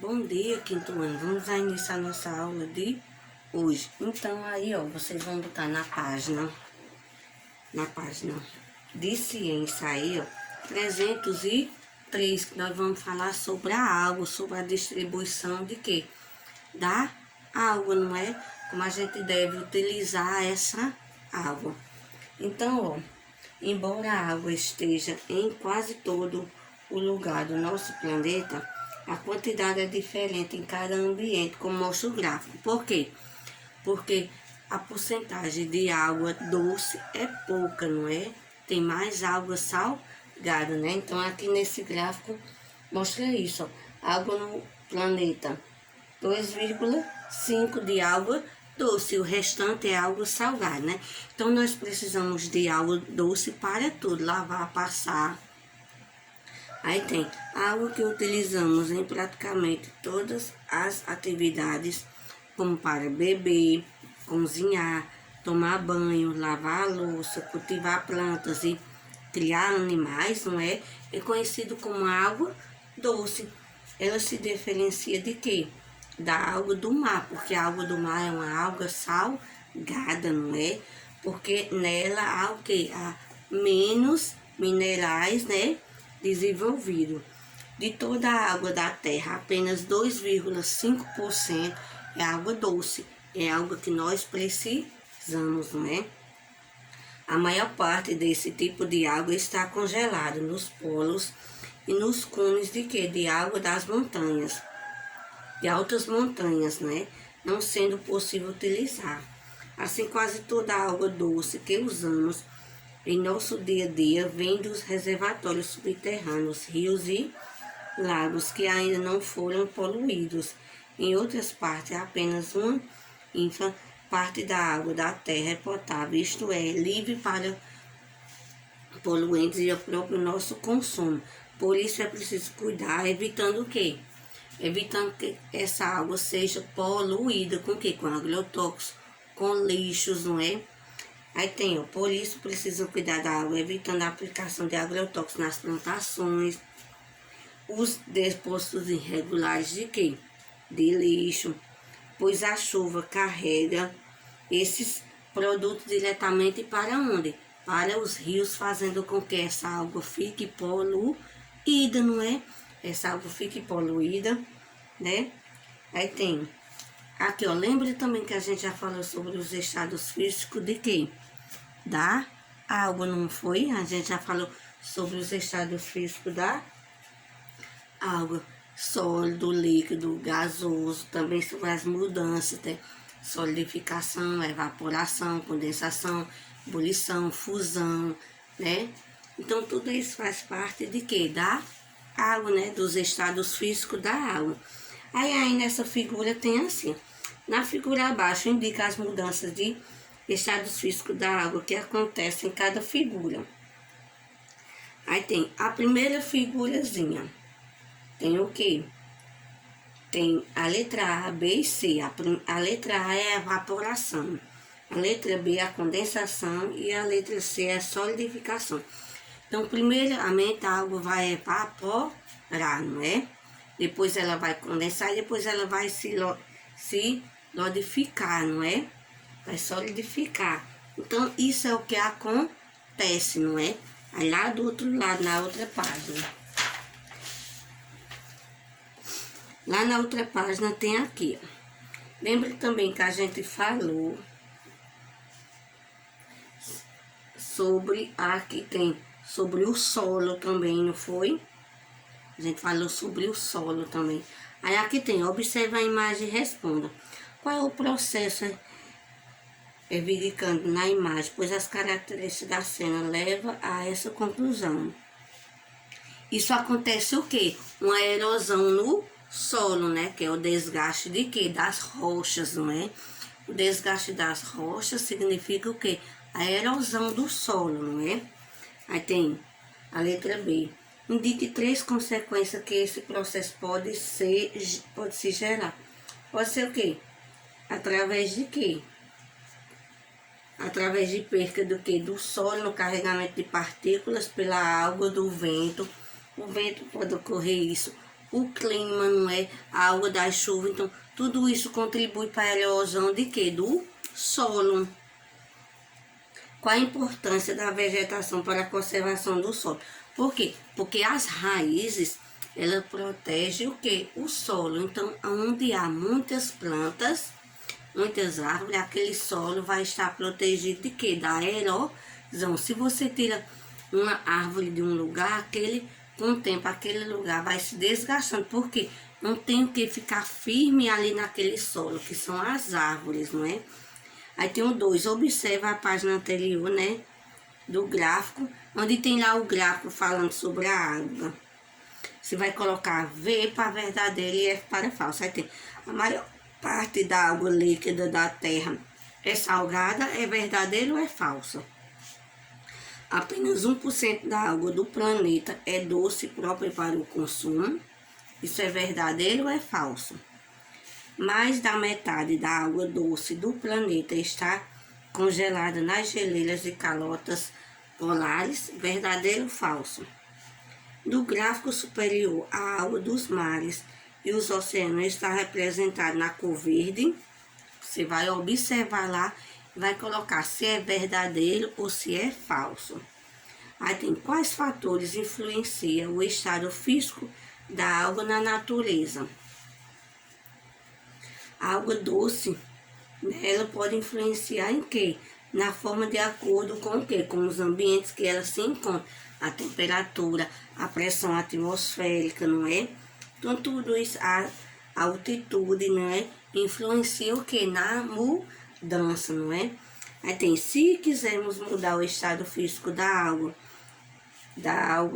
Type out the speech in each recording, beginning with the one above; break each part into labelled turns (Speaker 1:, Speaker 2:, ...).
Speaker 1: Bom dia, quinto ano. Vamos iniciar nossa aula de hoje. Então, aí, ó, vocês vão botar na página de ciência aí, ó, 303, que nós vamos falar sobre a água, sobre a distribuição de quê? Da água, não é? Como a gente deve utilizar essa água. Então, ó, embora a água esteja em quase todo o lugar do nosso planeta, a quantidade é diferente em cada ambiente, como mostra o gráfico. Por quê? Porque a porcentagem de água doce é pouca, não é? Tem mais água salgada, né? Então, aqui nesse gráfico mostra isso, ó. Água no planeta, 2,5 de água doce, o restante é água salgada, né? Então, nós precisamos de água doce para tudo, lavar, passar. Aí tem água que utilizamos em praticamente todas as atividades, como para beber, cozinhar, tomar banho, lavar a louça, cultivar plantas e criar animais, não é? É conhecido como água doce. Ela se diferencia de quê? Da água do mar, porque a água do mar é uma água salgada, não é? Porque nela há o quê? Há menos minerais, né? Desenvolvido. De toda a água da terra, apenas 2,5% é água doce. É água que nós precisamos, não é? A maior parte desse tipo de água está congelada nos polos e nos cumes de quê? De água das montanhas, de altas montanhas, né? Não sendo possível utilizar. Assim, quase toda a água doce que usamos em nosso dia a dia vem dos reservatórios subterrâneos, rios e lagos que ainda não foram poluídos. Em outras partes, apenas uma ínfima parte da água da terra é potável, isto é, livre para poluentes e o próprio nosso consumo. Por isso é preciso cuidar, evitando o quê? Evitando que essa água seja poluída com o quê? Com agrotóxicos, com lixos, não é? Aí tem, ó, por isso precisa cuidar da água, evitando a aplicação de agrotóxicos nas plantações, os depósitos irregulares de quê? De lixo, pois a chuva carrega esses produtos diretamente para onde? Para os rios, fazendo com que essa água fique poluída, não é? Essa água fique poluída, né? Aí tem, aqui ó, lembra também que a gente já falou sobre os estados físicos de quê? Da água, não foi? A gente já falou sobre os estados físicos da água, sólido, líquido, gasoso, também sobre as mudanças, né? Solidificação, evaporação, condensação, ebulição, fusão, né? Então, tudo isso faz parte de quê? Da água, né? Dos estados físicos da água. Aí nessa figura tem assim, na figura abaixo indica as mudanças de estados físicos da água que acontecem em cada figura. Aí tem a primeira figurazinha, tem o quê? Tem a letra A, B e C. A letra A é a evaporação, a letra B é a condensação e a letra C é a solidificação. Então, primeiramente a água vai evaporar, não é? Depois ela vai condensar e depois ela vai se solidificar, não é? Vai solidificar. Então, isso é o que acontece, não é? Aí lá do outro lado, na outra página. Lá na outra página tem aqui, ó. Lembra também que a gente falou sobre, aqui tem, sobre o solo também, não foi? A gente falou sobre o solo também. Aí aqui tem, observa a imagem e responda. Qual é o processo evidenciado na imagem, pois as características da cena levam a essa conclusão. Isso acontece o quê? Uma erosão no solo, né? Que é o desgaste de quê? Das rochas, não é? O desgaste das rochas significa o quê? A erosão do solo, não é? Aí tem a letra B. Indique 3 consequências que esse processo pode se gerar. Pode ser o quê? Através de quê? Através de perca do quê? Do solo no carregamento de partículas pela água, do vento. O vento pode ocorrer isso o clima, não é? A água da chuva. Então, tudo isso contribui para a erosão de quê? Do solo. Qual a importância da vegetação para a conservação do solo? Por quê? Porque as raízes, ela protege o quê? O solo. Então, onde há muitas plantas, muitas árvores, aquele solo vai estar protegido de quê? Da erosão. Se você tira uma árvore de um lugar, com o tempo, aquele lugar vai se desgastando. Por quê? Não tem o que ficar firme ali naquele solo, que são as árvores, não é? Aí tem o 2, observa a página anterior, né, do gráfico, onde tem lá o gráfico falando sobre a água. Você vai colocar V para verdadeiro e F para falso. Aí tem a maior parte da água líquida da Terra é salgada, é verdadeiro ou é falso? Apenas 1% da água do planeta é doce própria para o consumo. Isso é verdadeiro ou é falso? Mais da metade da água doce do planeta está congelada nas geleiras e calotas polares. Verdadeiro ou falso? No gráfico superior, a água dos mares e os oceanos está representada na cor verde. Você vai observar lá e vai colocar se é verdadeiro ou se é falso. Aí tem quais fatores influenciam o estado físico da água na natureza. A água doce, né, ela pode influenciar em quê? Na forma de acordo com o quê? Com os ambientes que ela se encontra. A temperatura, a pressão atmosférica, não é? Então, tudo isso, a altitude, não é? Influencia o quê? Na mudança, não é? Aí tem, se quisermos mudar o estado físico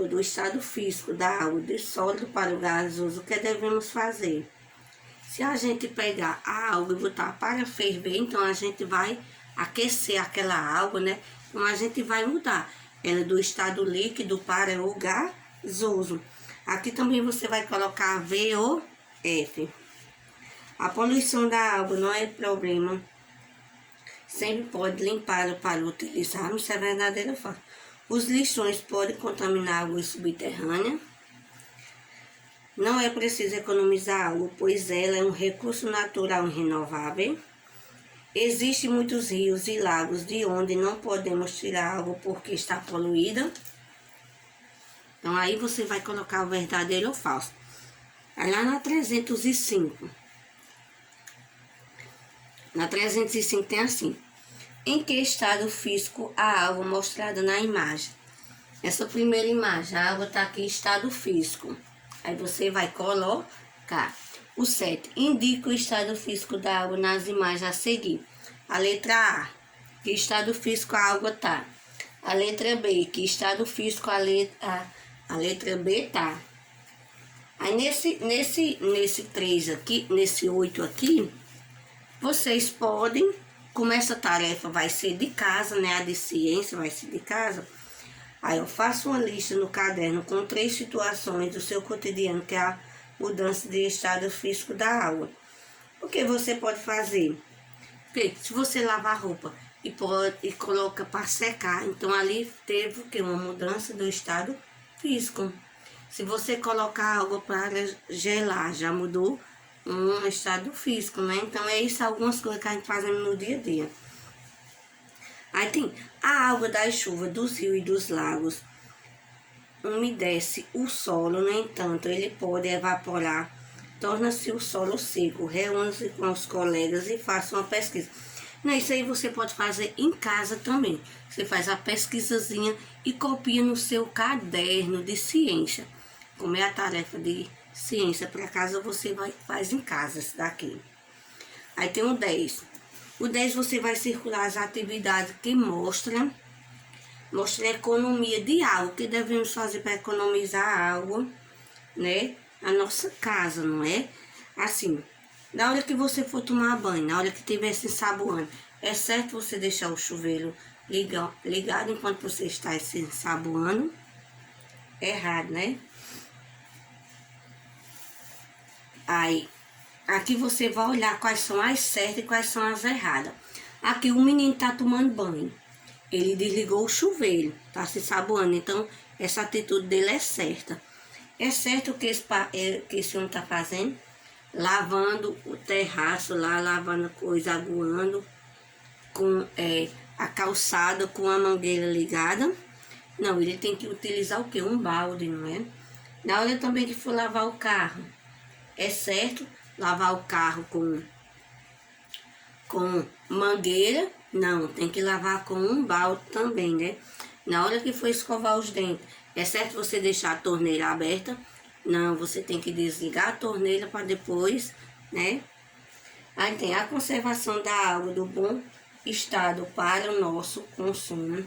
Speaker 1: do estado físico da água, de sólido para o gasoso, o que devemos fazer? Se a gente pegar a água e botar para ferver, então a gente vai aquecer aquela água, né? Então a gente vai mudar ela do estado líquido para o gasoso. Aqui também você vai colocar V ou F. A poluição da água não é problema. Sempre pode limpá-la para utilizar, isso é verdadeiro ou falso. Os lixões podem contaminar a água subterrânea. Não é preciso economizar água, pois ela é um recurso natural e renovável. Existem muitos rios e lagos de onde não podemos tirar água porque está poluída. Então, aí você vai colocar o verdadeiro ou falso. Aí lá na 305. Na 305 tem assim. Em que estado físico a água mostrada na imagem? Essa primeira imagem, a água está aqui em estado físico. Aí você vai colocar. O 7. Indica o estado físico da água nas imagens a seguir. A letra A, que estado físico a água está. A letra B, que estado físico a letra B está. Aí nesse 3 aqui, nesse 8 aqui, vocês podem, como essa tarefa vai ser de casa, né? A de ciência vai ser de casa. Aí eu faço uma lista no caderno com 3 situações do seu cotidiano, que é a mudança de estado físico da água. O que você pode fazer? Porque se você lavar roupa e coloca para secar, então ali teve o que? Uma mudança do estado físico. Se você colocar água para gelar, já mudou um estado físico, né? Então é isso, algumas coisas que a gente faz no dia a dia. Aí tem a água das chuvas, dos rios e dos lagos umedece o solo, no entanto, ele pode evaporar, torna-se o solo seco. Reúna-se com os colegas e faça uma pesquisa. Isso aí você pode fazer em casa também. Você faz a pesquisazinha e copia no seu caderno de ciência. Como é a tarefa de ciência para casa, você faz em casa esse daqui. Aí tem o 10. O 10 você vai circular as atividades que mostra a economia de água, o que devemos fazer para economizar água, né? A nossa casa, não é? Assim, na hora que você for tomar banho, na hora que estiver se ensaboando, é certo você deixar o chuveiro ligado enquanto você está se ensaboando? É errado, né? Aí, aqui você vai olhar quais são as certas e quais são as erradas. Aqui o menino tá tomando banho. Ele desligou o chuveiro, tá se ensaboando. Então, essa atitude dele é certa. É certo que que esse homem está fazendo? Lavando o terraço lá, lavando coisa, aguando, com a calçada com a mangueira ligada. Não, ele tem que utilizar o quê? Um balde, não é? Na hora também que for lavar o carro, é certo lavar o carro com mangueira? Não, tem que lavar com um balde também, né? Na hora que for escovar os dentes, é certo você deixar a torneira aberta? Não, você tem que desligar a torneira para depois, né? Aí tem a conservação da água do bom estado para o nosso consumo.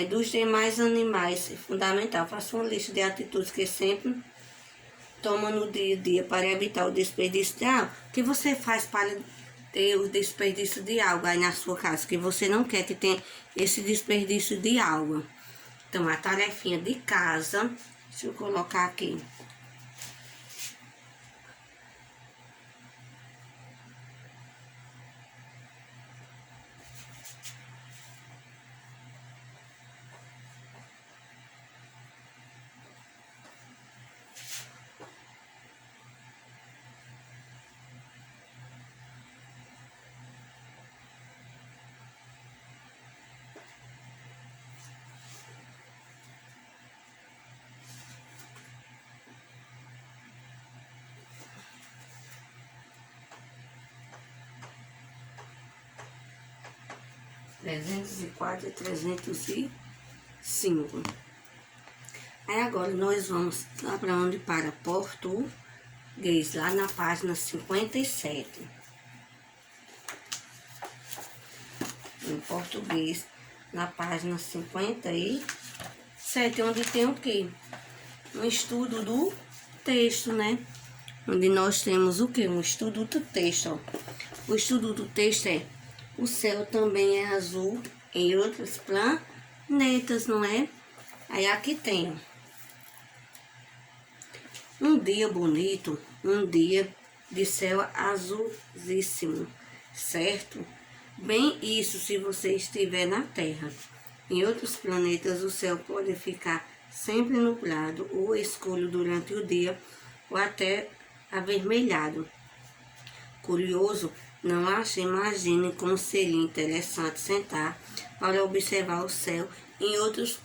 Speaker 1: Dos demais animais, é fundamental. Faça uma lista de atitudes que sempre toma no dia a dia para evitar o desperdício de água. O que você faz para ter o desperdício de água aí na sua casa? Que você não quer que tenha esse desperdício de água. Então, a tarefinha de casa, deixa eu colocar aqui. Trezentos e quatro e 305. Aí agora nós vamos lá para onde? Para português, lá na página 57. Em português, na página 57, onde tem o quê? Um estudo do texto, né? Onde nós temos o quê? Um estudo do texto, ó. O estudo do texto é: o céu também é azul em outros planetas, não é? Aí aqui tem um dia bonito, um dia de céu azulíssimo, certo? Bem isso se você estiver na Terra. Em outros planetas, o céu pode ficar sempre nublado ou escuro durante o dia, ou até avermelhado. Curioso, não acha? Imagine como seria interessante sentar para observar o céu em outros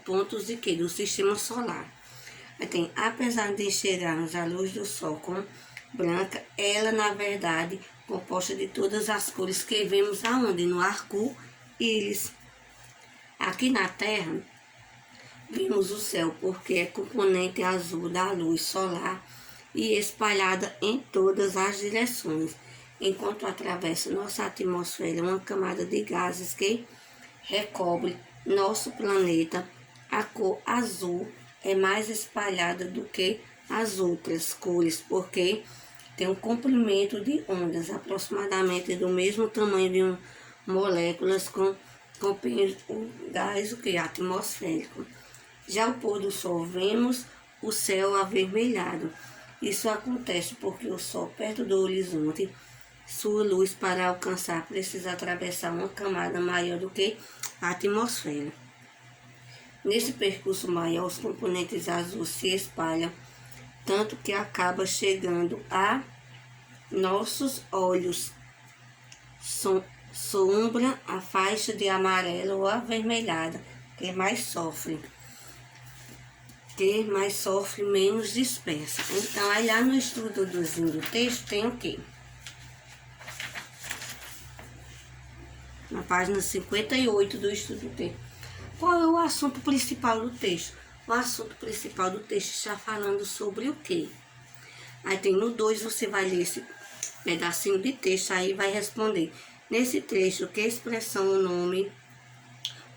Speaker 1: pontos do sistema solar. Apesar de enxergarmos a luz do sol como branca, ela na verdade composta de todas as cores que vemos aonde? No arco-íris. Aqui na Terra, vimos o céu porque é componente azul da luz solar e espalhada em todas as direções, enquanto atravessa nossa atmosfera uma camada de gases que recobre nosso planeta. A cor azul é mais espalhada do que as outras cores, porque tem um comprimento de ondas aproximadamente do mesmo tamanho de moléculas com o gás atmosférico. Já o pôr do sol, vemos o céu avermelhado. Isso acontece porque o sol, perto do horizonte, sua luz para alcançar precisa atravessar uma camada maior do que a atmosfera. Nesse percurso maior, os componentes azuis se espalham, tanto que acaba chegando a nossos olhos. Sombra a faixa de amarelo ou avermelhada, que mais sofre, menos dispersa. Então, aí lá no estudo do texto tem o quê? Na página 58 do estudo do texto. Qual é o assunto principal do texto? O assunto principal do texto está falando sobre o quê? Aí tem no 2, você vai ler esse pedacinho de texto, aí vai responder. Nesse trecho, que expressão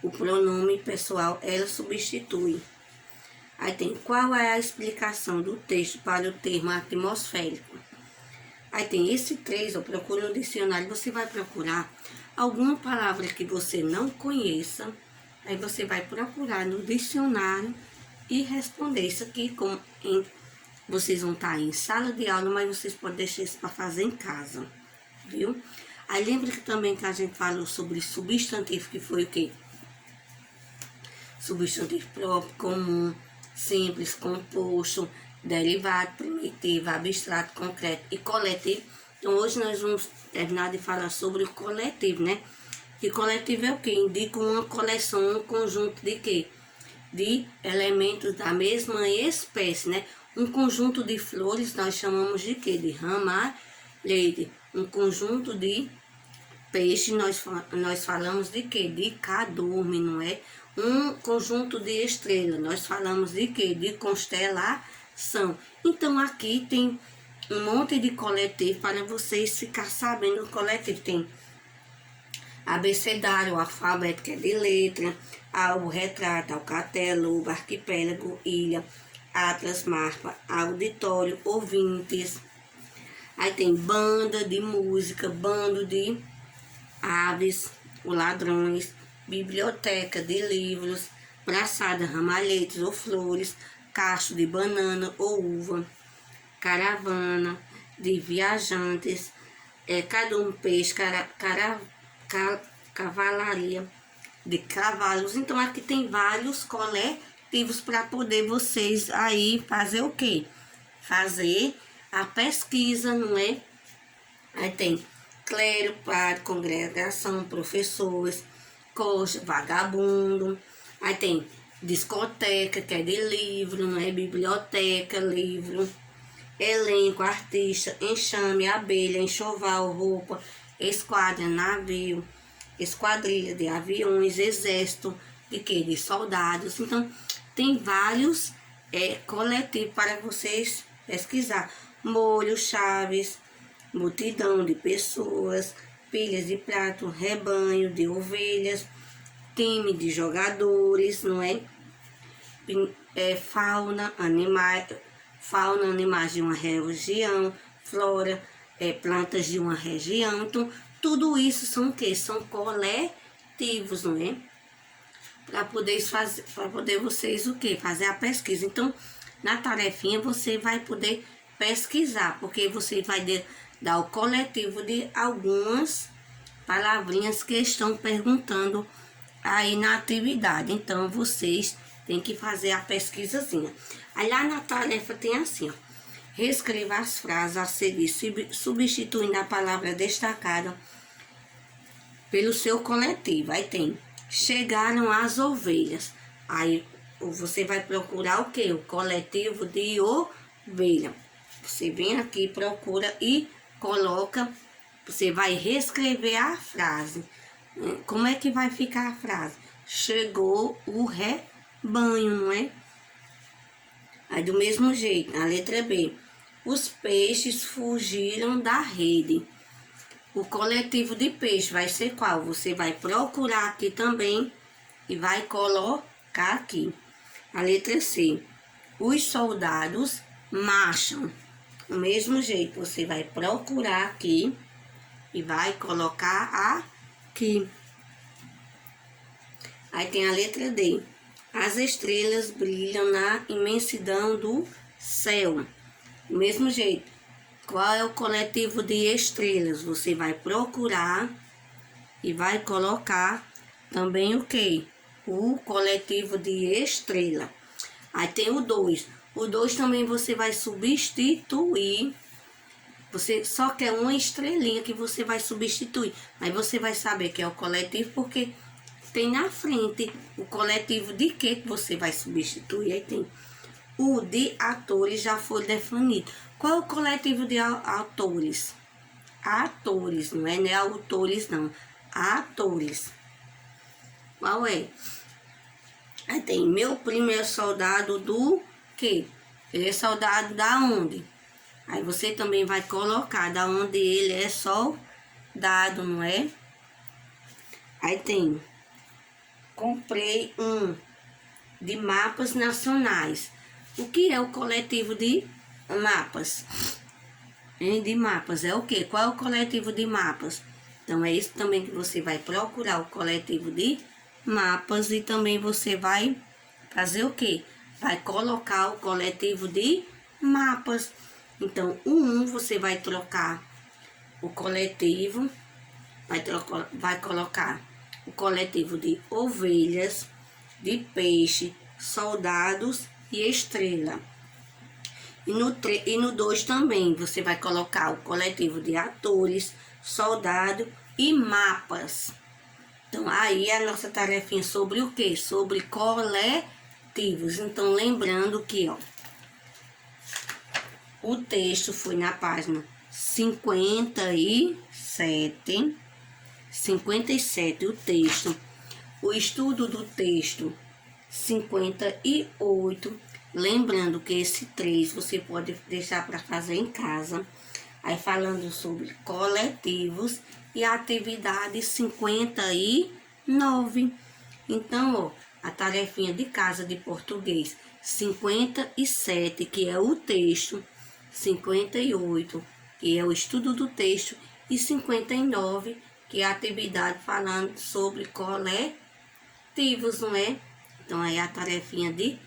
Speaker 1: o pronome pessoal, ela substitui? Aí tem, qual é a explicação do texto para o termo atmosférico? Aí tem esse 3, eu procuro no dicionário, você vai procurar alguma palavra que você não conheça. Aí você vai procurar no dicionário e responder. Isso aqui, vocês vão estar em sala de aula, mas vocês podem deixar isso para fazer em casa, viu? Aí lembra que também que a gente falou sobre substantivo, que foi o quê? Substantivo próprio, comum, simples, composto, derivado, primitivo, abstrato, concreto e coletivo. Então, hoje nós vamos terminar de falar sobre o coletivo, né? Que coletivo é o que? Indica uma coleção, um conjunto de quê? De elementos da mesma espécie, né? Um conjunto de flores nós chamamos de quê? De ramalhete. Um conjunto de peixe nós falamos de quê? De cardume, não é? Um conjunto de estrelas nós falamos de quê? De constelação. Então aqui tem um monte de coletivo para vocês ficar sabendo. O coletivo tem abecedário, o alfabeto que é de letra, o retrato, alcatel, lobo, arquipélago, ilha, atlas, mapa, auditório, ouvintes. Aí tem banda de música, bando de aves, ou ladrões, biblioteca de livros, braçada, ramalhetes ou flores, cacho de banana ou uva, caravana de viajantes, cada peixe, cavalaria de cavalos. Então aqui tem vários coletivos para poder vocês aí fazer o quê? Fazer a pesquisa, não é? Aí tem clero, padre, congregação, professores, coxa, vagabundo. Aí tem discoteca, que é de livro, não é? Biblioteca, livro, elenco, artista, enxame, abelha, enxoval, roupa, esquadra, navio, esquadrilha de aviões, exército, de quê? De soldados. Então, tem vários coletivos para vocês pesquisar. Molho, chaves, multidão de pessoas, pilhas de prato, rebanho de ovelhas, time de jogadores, não é? Fauna, animais de uma região, flora, plantas de uma região. Então, tudo isso são o quê? São coletivos, não é? Para poder vocês o quê? Fazer a pesquisa. Então, na tarefinha você vai poder pesquisar, porque você vai dar o coletivo de algumas palavrinhas que estão perguntando aí na atividade. Então, vocês têm que fazer a pesquisazinha. Aí lá na tarefa tem assim, ó. Reescreva as frases a seguir, substituindo a palavra destacada pelo seu coletivo. Aí tem, chegaram as ovelhas. Aí você vai procurar o quê? O coletivo de ovelha. Você vem aqui, procura e coloca, você vai reescrever a frase. Como é que vai ficar a frase? Chegou o rebanho, não é? Aí do mesmo jeito, a letra B. Os peixes fugiram da rede. O coletivo de peixe vai ser qual? Você vai procurar aqui também e vai colocar aqui. A letra C. Os soldados marcham. Do mesmo jeito, você vai procurar aqui e vai colocar aqui. Aí tem a letra D. As estrelas brilham na imensidão do céu. Do mesmo jeito, qual é o coletivo de estrelas? Você vai procurar e vai colocar também o quê? O coletivo de estrela. Aí tem o 2. O 2 também você vai substituir. Você só quer uma estrelinha que você vai substituir. Mas você vai saber que é o coletivo porque tem na frente o coletivo de que você vai substituir. Aí tem o de atores, já foi definido. Qual é o coletivo de atores? Atores, não é autores não. Atores. Qual é? Aí tem, meu primo é soldado do quê? Ele é soldado da onde? Aí você também vai colocar da onde ele é soldado, não é? Aí tem, comprei um de mapas nacionais. O que é o coletivo de mapas? De mapas é o quê? Qual é o coletivo de mapas? Então é isso também que você vai procurar, o coletivo de mapas, e também você vai fazer o quê? Vai colocar o coletivo de mapas. Então, o 1 você vai trocar o coletivo, vai colocar o coletivo de ovelhas, de peixe, soldados e estrela. E no 2 também, você vai colocar o coletivo de atores, soldado e mapas. Então, aí a nossa tarefinha sobre o quê? Sobre coletivos. Então, lembrando que, ó, o texto foi na página 57 o texto. O estudo do texto, 58. Lembrando que esse 3 você pode deixar para fazer em casa. Aí falando sobre coletivos e a atividade 59. Então, ó, a tarefinha de casa de português 57, que é o texto, 58, que é o estudo do texto, e 59, que é a atividade falando sobre coletivos, não é? Então, aí a tarefinha de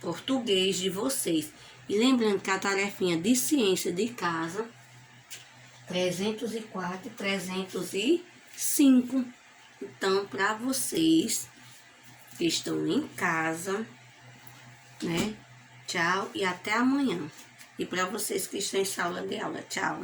Speaker 1: português de vocês. E lembrando que a tarefinha de ciência de casa, 304 e 305. Então, para vocês que estão em casa, né? Tchau e até amanhã. E para vocês que estão em sala de aula, tchau.